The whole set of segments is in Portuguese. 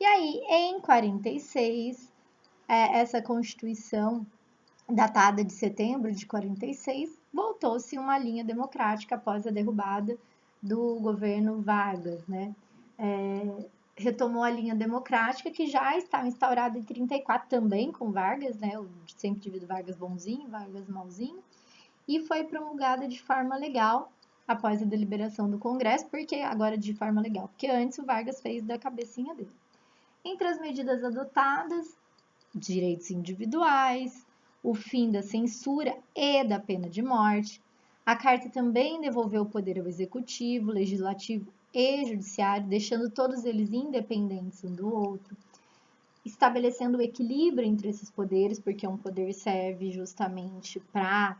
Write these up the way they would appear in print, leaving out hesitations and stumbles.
E aí, em 46, essa Constituição, datada de setembro de 46, voltou-se uma linha democrática após a derrubada do governo Vargas, né? Retomou a linha democrática que já estava instaurada em 34 também com Vargas, né? Eu sempre divido Vargas bonzinho, Vargas malzinho, e foi promulgada de forma legal após a deliberação do Congresso, porque agora de forma legal, porque antes o Vargas fez da cabecinha dele. Entre as medidas adotadas, direitos individuais, o fim da censura e da pena de morte. A carta também devolveu o poder ao executivo, legislativo e judiciário, deixando todos eles independentes um do outro, estabelecendo o equilíbrio entre esses poderes, porque um poder serve justamente para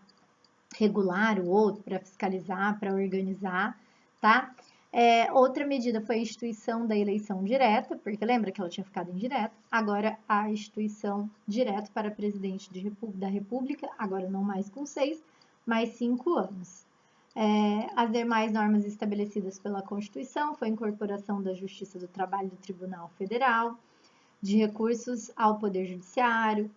regular o outro, para fiscalizar, para organizar, tá? Outra medida foi a instituição da eleição direta, porque lembra que ela tinha ficado indireta, agora a instituição direta para presidente da República, agora não mais com 6, mas 5 anos. As demais normas estabelecidas pela Constituição foi a incorporação da Justiça do Trabalho do Tribunal Federal, de recursos ao Poder Judiciário,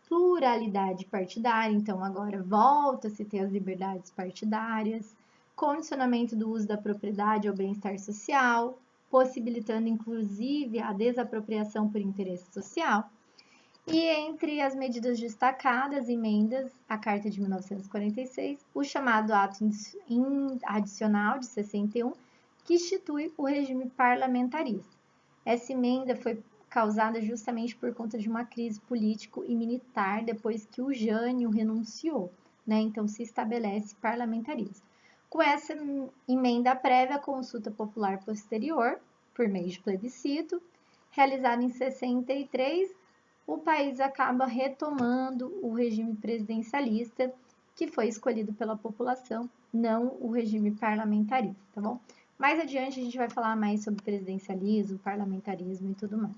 pluralidade partidária, então agora volta-se a ter as liberdades partidárias, condicionamento do uso da propriedade ao bem-estar social, possibilitando inclusive a desapropriação por interesse social. E entre as medidas destacadas, emendas à Carta de 1946, o chamado Ato Adicional de 61, que institui o regime parlamentarista. Essa emenda foi causada justamente por conta de uma crise político e militar depois que o Jânio renunciou, né? Então se estabelece parlamentarismo. Com essa emenda prévia, a consulta popular posterior, por meio de plebiscito, realizada em 63, o país acaba retomando o regime presidencialista que foi escolhido pela população, não o regime parlamentarista, tá bom? Mais adiante a gente vai falar mais sobre presidencialismo, parlamentarismo e tudo mais.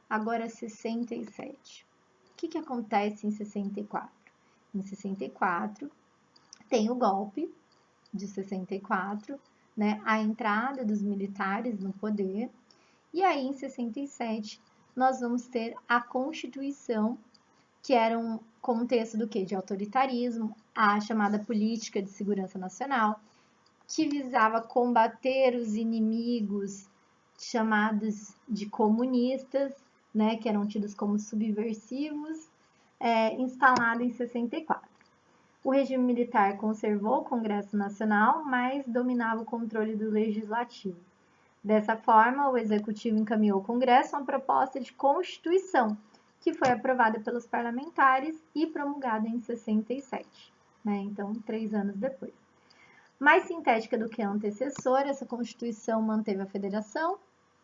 Agora 67. O que acontece em 64? Em 64 tem o golpe de 64, né? A entrada dos militares no poder. E aí em 67 nós vamos ter a Constituição, que era um contexto do quê? De autoritarismo, a chamada política de segurança nacional, que visava combater os inimigos chamados de comunistas, né, que eram tidos como subversivos, instalado em 64. O regime militar conservou o Congresso Nacional, mas dominava o controle do Legislativo. Dessa forma, o Executivo encaminhou ao Congresso uma proposta de Constituição, que foi aprovada pelos parlamentares e promulgada em 67, né? Então, 3 anos depois. Mais sintética do que a antecessora, essa Constituição manteve a federação,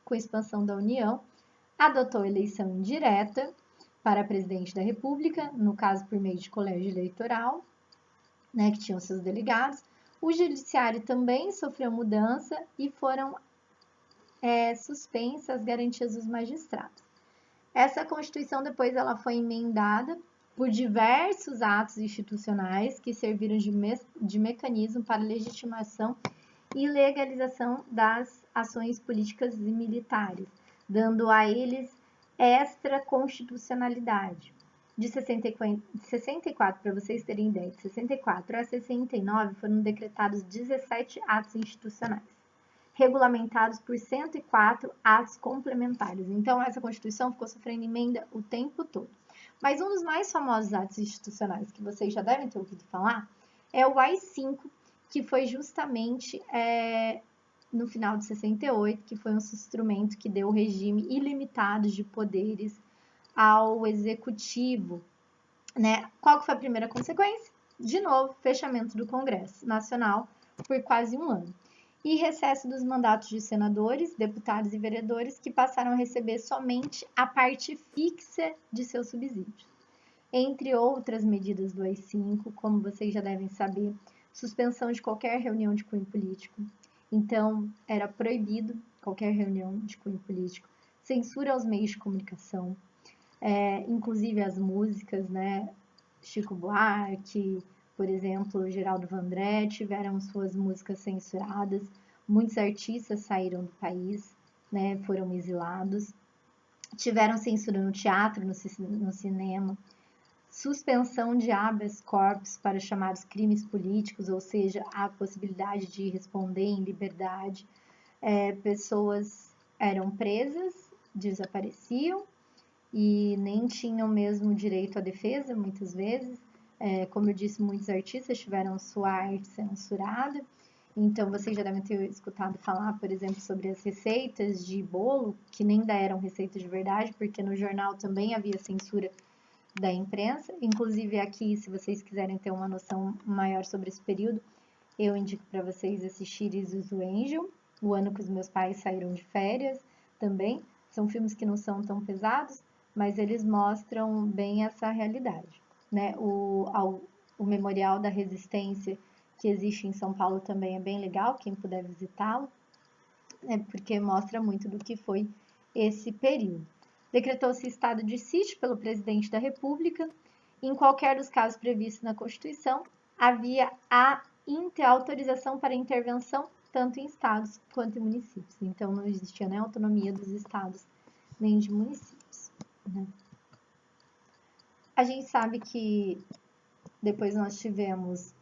com expansão da União, adotou eleição indireta para presidente da República, no caso por meio de colégio eleitoral, né, que tinham seus delegados. O judiciário também sofreu mudança e foram suspensas as garantias dos magistrados. Essa Constituição depois ela foi emendada por diversos atos institucionais que serviram de mecanismo para legitimação e legalização das ações políticas e militares, dando a eles extraconstitucionalidade. De 64, para vocês terem ideia, de 64 a 69 foram decretados 17 atos institucionais, regulamentados por 104 atos complementares. Então, essa Constituição ficou sofrendo emenda o tempo todo. Mas um dos mais famosos atos institucionais que vocês já devem ter ouvido falar é o AI-5, que foi justamente no final de 68, que foi um instrumento que deu regime ilimitado de poderes ao executivo, né? Qual que foi a primeira consequência? De novo, fechamento do Congresso Nacional por quase um ano. E recesso dos mandatos de senadores, deputados e vereadores que passaram a receber somente a parte fixa de seus subsídios. Entre outras medidas do AI-5, como vocês já devem saber, suspensão de qualquer reunião de cunho político. Então, era proibido qualquer reunião de cunho político, censura aos meios de comunicação, inclusive as músicas, né? Chico Buarque, por exemplo, Geraldo Vandré tiveram suas músicas censuradas, muitos artistas saíram do país, né, foram exilados. Tiveram censura no teatro, no cinema, suspensão de habeas corpus para chamados crimes políticos, ou seja, a possibilidade de responder em liberdade. Pessoas eram presas, desapareciam e nem tinham mesmo direito à defesa, muitas vezes. Como eu disse, muitos artistas tiveram sua arte censurada. Então, vocês já devem ter escutado falar, por exemplo, sobre as receitas de bolo, que nem eram receitas de verdade, porque no jornal também havia censura da imprensa. Inclusive, aqui, se vocês quiserem ter uma noção maior sobre esse período, eu indico para vocês assistirem Zuzu Angel, O Ano que os Meus Pais Saíram de Férias, também. São filmes que não são tão pesados, mas eles mostram bem essa realidade, né? O Memorial da Resistência, que existe em São Paulo, também é bem legal, quem puder visitá-lo, porque mostra muito do que foi esse período. Decretou-se estado de sítio pelo presidente da República. Em qualquer dos casos previstos na Constituição, havia a autorização para intervenção tanto em estados quanto em municípios. Então, não existia nem autonomia dos estados nem de municípios, né? A gente sabe que depois nós tivemos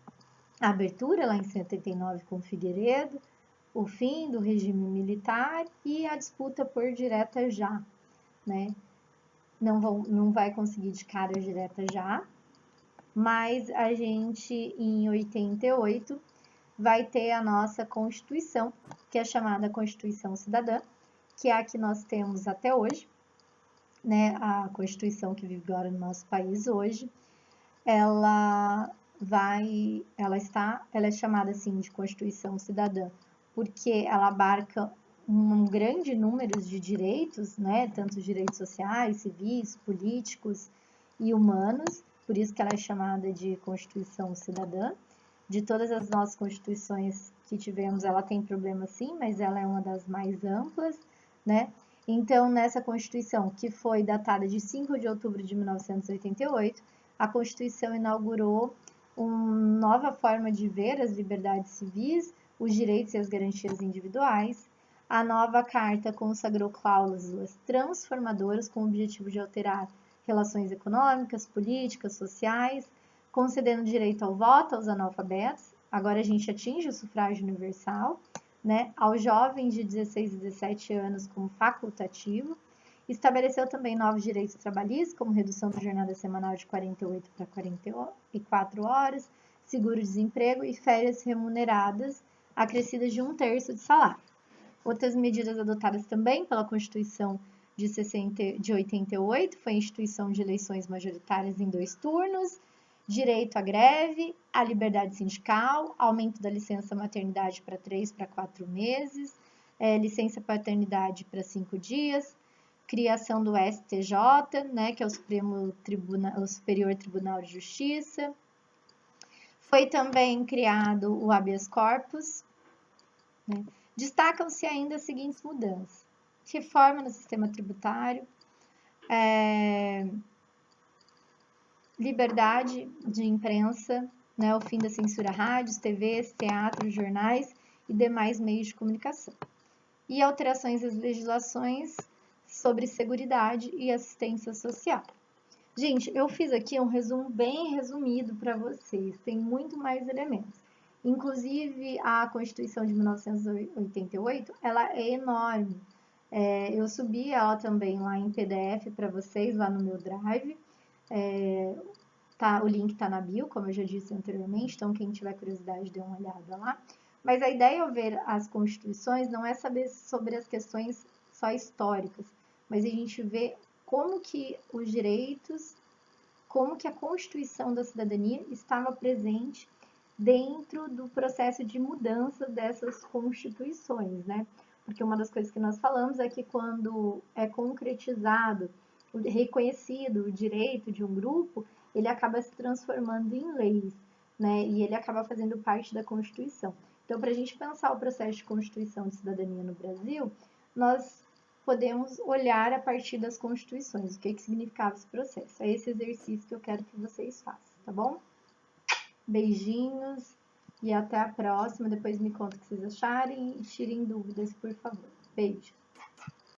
a abertura lá em 79 com Figueiredo, o fim do regime militar e a disputa por direta já, né? Não vai conseguir de cara direta já, mas a gente em 88 vai ter a nossa Constituição, que é chamada Constituição Cidadã, que é a que nós temos até hoje, né? A Constituição que vigora no nosso país hoje, ela é chamada assim de Constituição Cidadã, porque ela abarca um grande número de direitos, né, tanto direitos sociais, civis, políticos e humanos, por isso que ela é chamada de Constituição Cidadã. De todas as nossas constituições que tivemos, ela tem problema sim, mas ela é uma das mais amplas, né? Então, nessa Constituição, que foi datada de 5 de outubro de 1988, a Constituição inaugurou uma nova forma de ver as liberdades civis, os direitos e as garantias individuais. A nova Carta consagrou cláusulas transformadoras com o objetivo de alterar relações econômicas, políticas, sociais, concedendo direito ao voto aos analfabetos. Agora a gente atinge o sufrágio universal, né? Aos jovens de 16 e 17 anos como facultativo. Estabeleceu também novos direitos trabalhistas, como redução da jornada semanal de 48 para 44 horas, seguro-desemprego e férias remuneradas, acrescidas de 1/3 de salário. Outras medidas adotadas também pela Constituição de 88 foi a instituição de eleições majoritárias em 2 turnos, direito à greve, à liberdade sindical, aumento da licença maternidade para 3 para 4 meses, licença paternidade para 5 dias, criação do STJ, né, que é o Superior Tribunal de Justiça. Foi também criado o habeas corpus, né? Destacam-se ainda as seguintes mudanças: reforma no sistema tributário, liberdade de imprensa, né, o fim da censura a rádios, TVs, teatros, jornais e demais meios de comunicação. E alterações às legislações sobre seguridade e assistência social. Gente, eu fiz aqui um resumo bem resumido para vocês, tem muito mais elementos. Inclusive, a Constituição de 1988, ela é enorme. Eu subi ela também lá em PDF para vocês, lá no meu Drive. O link está na bio, como eu já disse anteriormente, então quem tiver curiosidade, dê uma olhada lá. Mas a ideia ao ver as constituições não é saber sobre as questões só históricas, mas a gente vê como que os direitos, como que a Constituição da Cidadania estava presente dentro do processo de mudança dessas constituições, né? Porque uma das coisas que nós falamos é que quando é concretizado, reconhecido o direito de um grupo, ele acaba se transformando em leis, né? E ele acaba fazendo parte da Constituição. Então, para a gente pensar o processo de Constituição de Cidadania no Brasil, nós podemos olhar a partir das constituições, o que significava esse processo. É esse exercício que eu quero que vocês façam, tá bom? Beijinhos e até a próxima. Depois me conta o que vocês acharem e tirem dúvidas, por favor. Beijo!